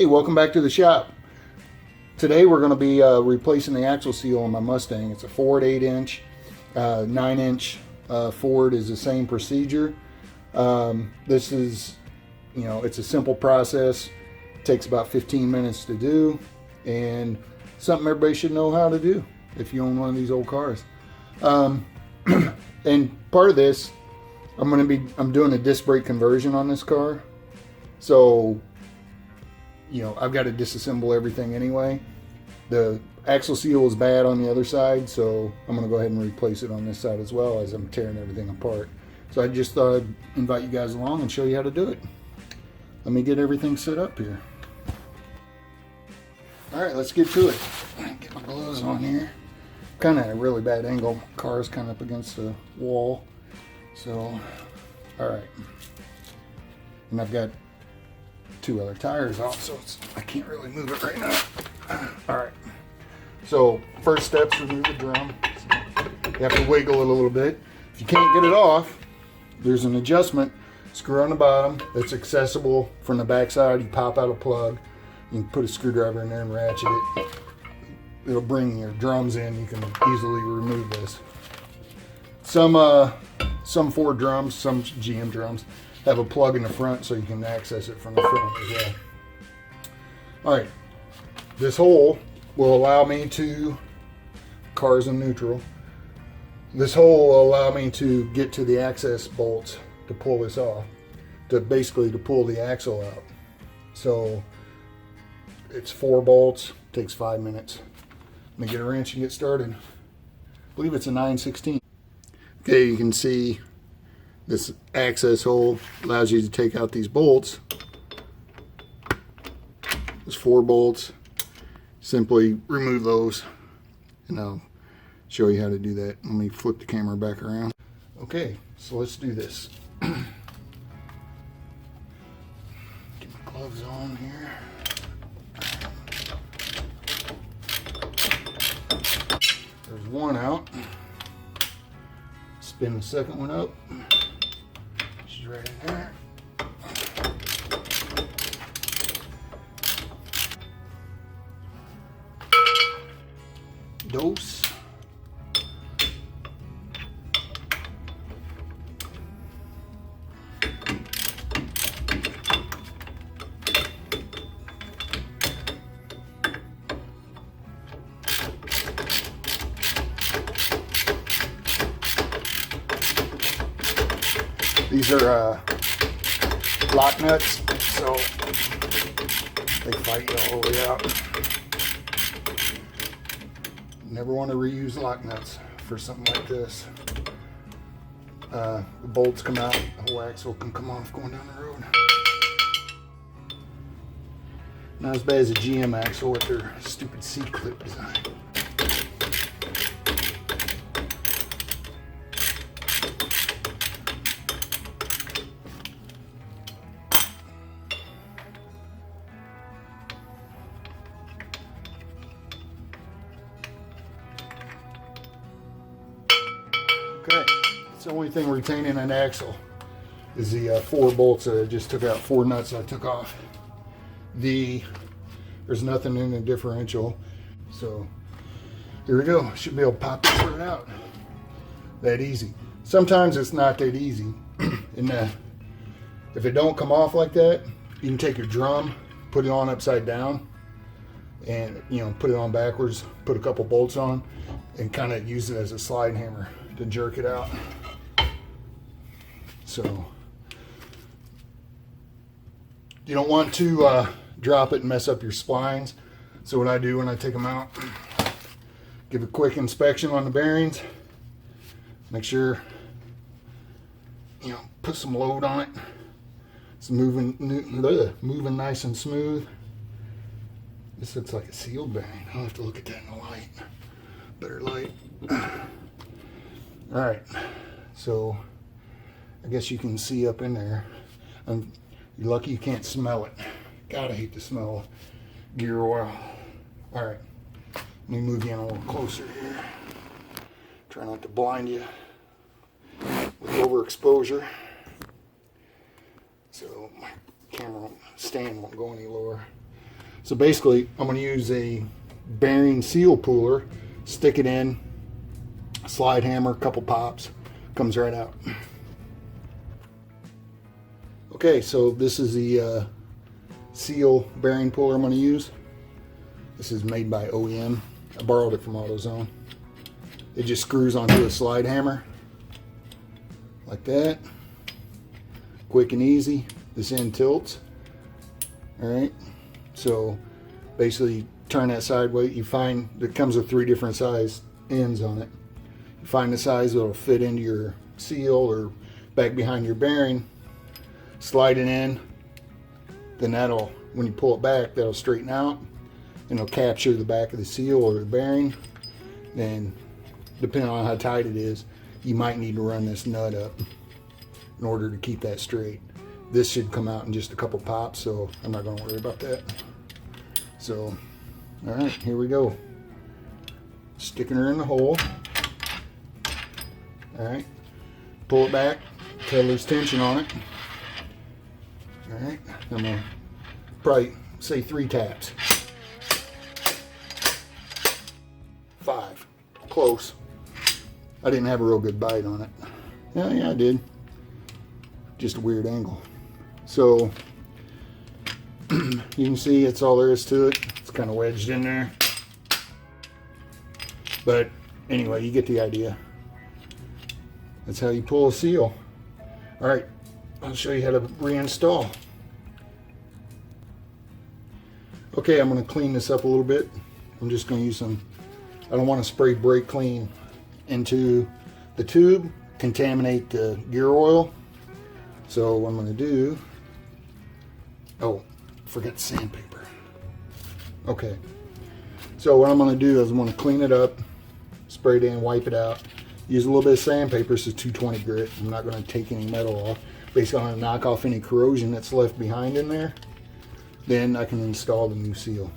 Hey, welcome back to the shop. Today we're going to be replacing the axle seal on my Mustang. It's a forward 8-inch, 9-inch forward is the same procedure. This is, it's a simple process. It takes about 15 minutes to do, and something everybody should know how to do if you own one of these old cars. And part of this, I'm doing a disc brake conversion on this car. So, I've got to disassemble everything anyway. The axle seal is bad on the other side, so I'm going to go ahead and replace it on this side as well as I'm tearing everything apart. So I just thought I'd invite you guys along and show you how to do it. Let me get everything set up here. Alright, let's get to it. Get my gloves on here. Kind of at a really bad angle. Car's kind of up against the wall. So, alright. And I've got two other tires off, so I can't really move it right now. Alright. So, first step's remove the drum. So you have to wiggle it a little bit. If you can't get it off, there's an adjustment screw on the bottom that's accessible from the back side. You pop out a plug. You can put a screwdriver in there and ratchet it. It'll bring your drums in. You can easily remove this. Some Ford drums, some GM drums have a plug in the front so you can access it from the front as well. Alright, this hole will allow me to, car's in neutral, this hole will allow me to get to the access bolts to pull this off, to pull the axle out. So it's 4 bolts, takes 5 minutes. Let me get a wrench and get started. I believe it's a 9/16. Okay, you can see this access hole allows you to take out these bolts. There's 4 bolts. Simply remove those, and I'll show you how to do that. Let me flip the camera back around. Okay, so let's do this. Get my gloves on here. There's one out. Spin the second one up. She's right in there. Dose. These are lock nuts, so they fight you all the way out. Never want to reuse lock nuts for something like this. The bolts come out, the whole axle can come off going down the road. Not as bad as a GM axle with their stupid C-clip design. Okay, it's the only thing retaining an axle is the 4 bolts that I just took out, 4 nuts I took off. There's nothing in the differential, so here we go. Should be able to pop this right out. That easy. Sometimes it's not that easy. If it don't come off like that, you can take your drum, put it on upside down, and put it on backwards, put a couple bolts on, and kind of use it as a slide hammer to jerk it out. So you don't want to drop it and mess up your splines. So what I do when I take them out, give a quick inspection on the bearings, make sure put some load on it. It's moving nice and smooth. This looks like a sealed bearing. I'll have to look at that in the light. Better light. Alright, so I guess you can see up in there. You're lucky you can't smell it. God, I hate the smell of gear oil. Alright, let me move you in a little closer here. Try not to blind you with overexposure. So my camera stand won't go any lower. So basically, I'm going to use a bearing seal puller, stick it in, slide hammer, a couple pops, comes right out. Okay, so this is the seal bearing puller I'm going to use. This is made by OEM. I borrowed it from AutoZone. It just screws onto a slide hammer like that. Quick and easy. This end tilts. Alright, so basically turn that sideways. You find it comes with 3 different size ends on it. You find the size that'll fit into your seal or back behind your bearing, slide it in, then that'll, when you pull it back, that'll straighten out and it'll capture the back of the seal or the bearing. Then depending on how tight it is, you might need to run this nut up in order to keep that straight. This should come out in just a couple pops, so I'm not going to worry about that. So, all right, here we go. Sticking her in the hole. All right, pull it back till there's tension on it. All right, I'm going to probably say 3 taps. 5, close. I didn't have a real good bite on it. Yeah, I did. Just a weird angle. So you can see it's all there is to it. It's kind of wedged in there. But anyway, you get the idea. That's how you pull a seal. All right, I'll show you how to reinstall. Okay, I'm going to clean this up a little bit. I'm just going to use some, I don't want to spray brake clean into the tube, contaminate the gear oil. So what I'm going to do, oh, forget sandpaper. Okay, so what I'm going to do is I'm going to clean it up, spray it in, wipe it out, use a little bit of sandpaper. This is 220 grit. I'm not going to take any metal off. Basically, I'm going to knock off any corrosion that's left behind in there. Then I can install the new seal.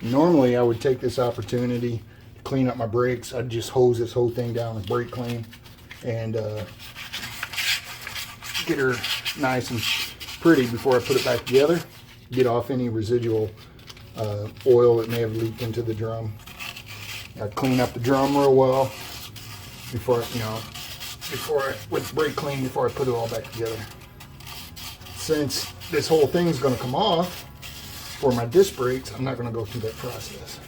Normally, I would take this opportunity to clean up my brakes. I'd just hose this whole thing down with brake clean and get her nice and pretty before I put it back together. Get off any residual oil that may have leaked into the drum. I clean up the drum real well before, with brake clean before I put it all back together. Since this whole thing's going to come off for my disc brakes, I'm not going to go through that process.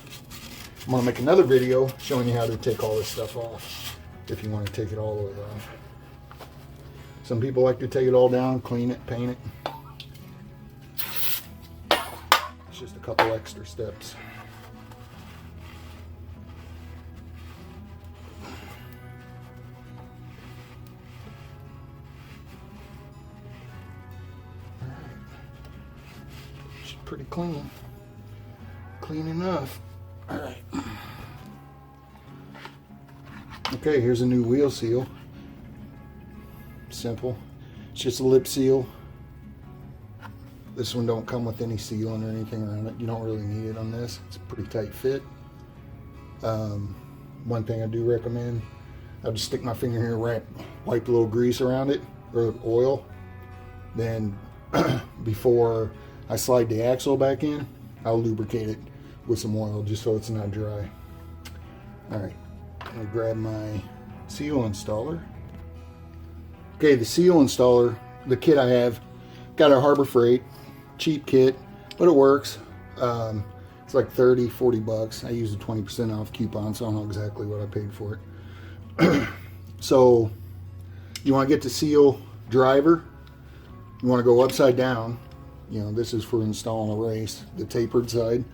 I'm going to make another video showing you how to take all this stuff off if you want to take it all the way off. Some people like to take it all down, clean it, paint it. It's just a couple extra steps. Pretty clean enough. All right. Okay, here's a new wheel seal. Simple. It's just a lip seal. This one don't come with any sealing or anything around it. You don't really need it on this. It's a pretty tight fit. One thing I do recommend, I'll just stick my finger here, wipe a little grease around it or oil. Then before I slide the axle back in, I'll lubricate it with some oil just so it's not dry. Alright, I'm going to grab my seal installer. Okay, the seal installer, the kit I have, got a Harbor Freight, cheap kit, but it works. It's like 30, 40 bucks. I use a 20% off coupon, so I don't know exactly what I paid for it. So, you want to get the seal driver, you want to go upside down. This is for installing a race, the tapered side.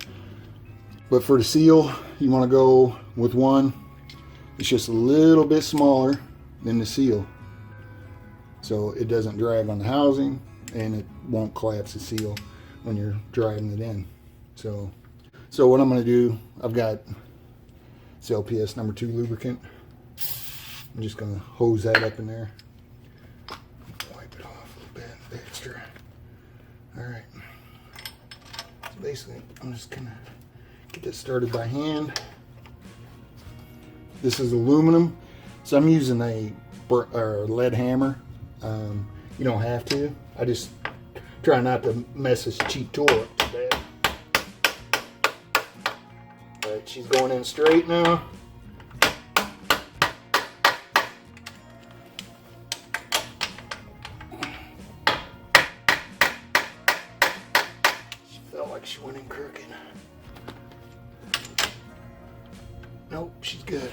But for the seal, you want to go with one. It's just a little bit smaller than the seal. So it doesn't drag on the housing and it won't collapse the seal when you're driving it in. So what I'm going to do, I've got LPS number 2 lubricant. I'm just going to hose that up in there. Wipe it off a little bit, the extra. Alright, so basically I'm just going to get this started by hand. This is aluminum. So I'm using a lead hammer. You don't have to. I just try not to mess this cheap tool up too bad. Alright, she's going in straight now. She felt like she went in crooked. Nope, she's good.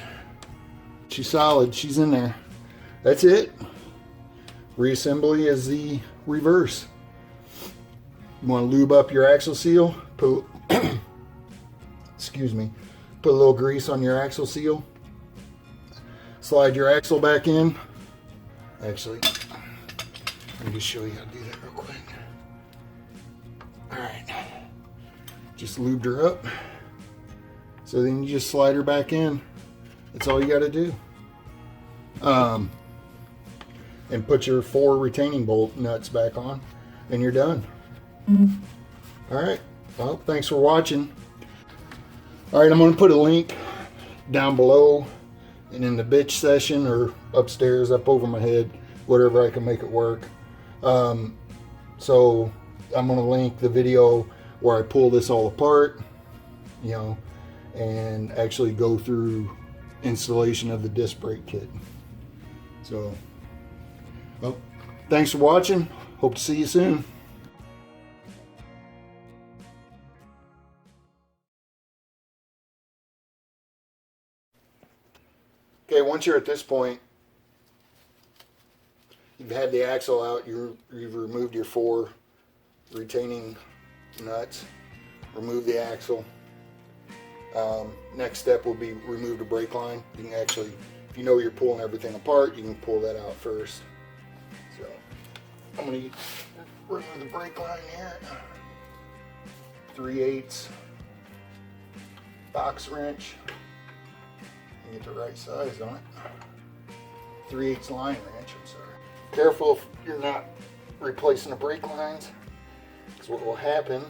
She's solid. She's in there. That's it. Reassembly is the reverse. You want to lube up your axle seal. Excuse me. Put a little grease on your axle seal. Slide your axle back in. Actually, let me just show you how to do that real quick. Alright. Just lubed her up. So then you just slide her back in. That's all you got to do. And put your 4 retaining bolt nuts back on, and you're done. All right. Well, thanks for watching. All right, I'm going to put a link down below and in the bitch session or upstairs, up over my head, whatever I can make it work. So I'm going to link the video where I pull this all apart, you know, and actually go through installation of the disc brake kit. So, well, thanks for watching. Hope to see you soon. Okay, once you're at this point, you've had the axle out, you've removed your 4 retaining nuts, remove the axle. Next step will be remove the brake line. You can actually, if you know you're pulling everything apart, you can pull that out first. So I'm going to remove the brake line here. 3/8 box wrench. Get the right size on it. 3/8 line wrench, I'm sorry. Careful if you're not replacing the brake lines, because what will happen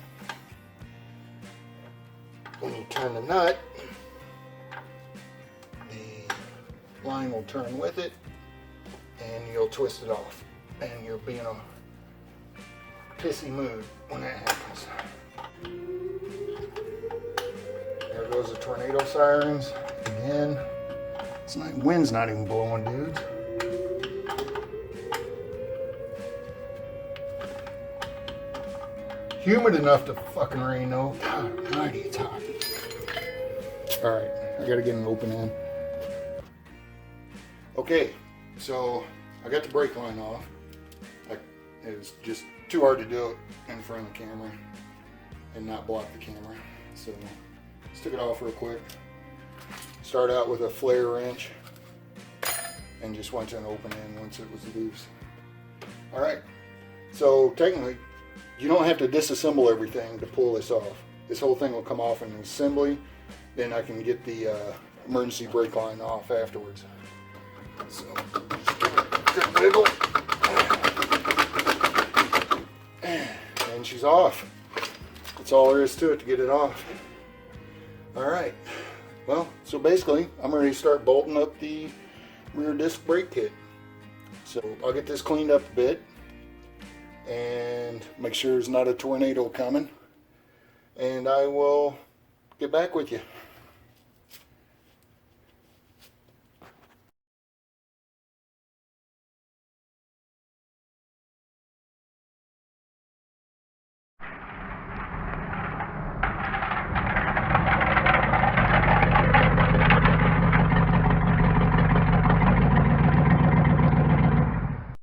when you turn the nut, the line will turn with it and you'll twist it off, and you'll be in a pissy mood when that happens. There goes the tornado sirens again. It's not, wind's not even blowing, dudes. Humid enough to fucking rain though. God almighty, it's hot. Alright, I gotta get an open end. Okay, so I got the brake line off. It was just too hard to do it in front of the camera and not block the camera. So let's take it off real quick. Start out with a flare wrench and just went to an open end once it was loose. Alright, so technically you don't have to disassemble everything to pull this off. This whole thing will come off in an assembly, then I can get the emergency brake line off afterwards. So just give it a good wiggle. And she's off. That's all there is to it to get it off. Alright. Well, so basically, I'm ready to start bolting up the rear disc brake kit. So I'll get this cleaned up a bit and make sure there's not a tornado coming, and I will get back with you.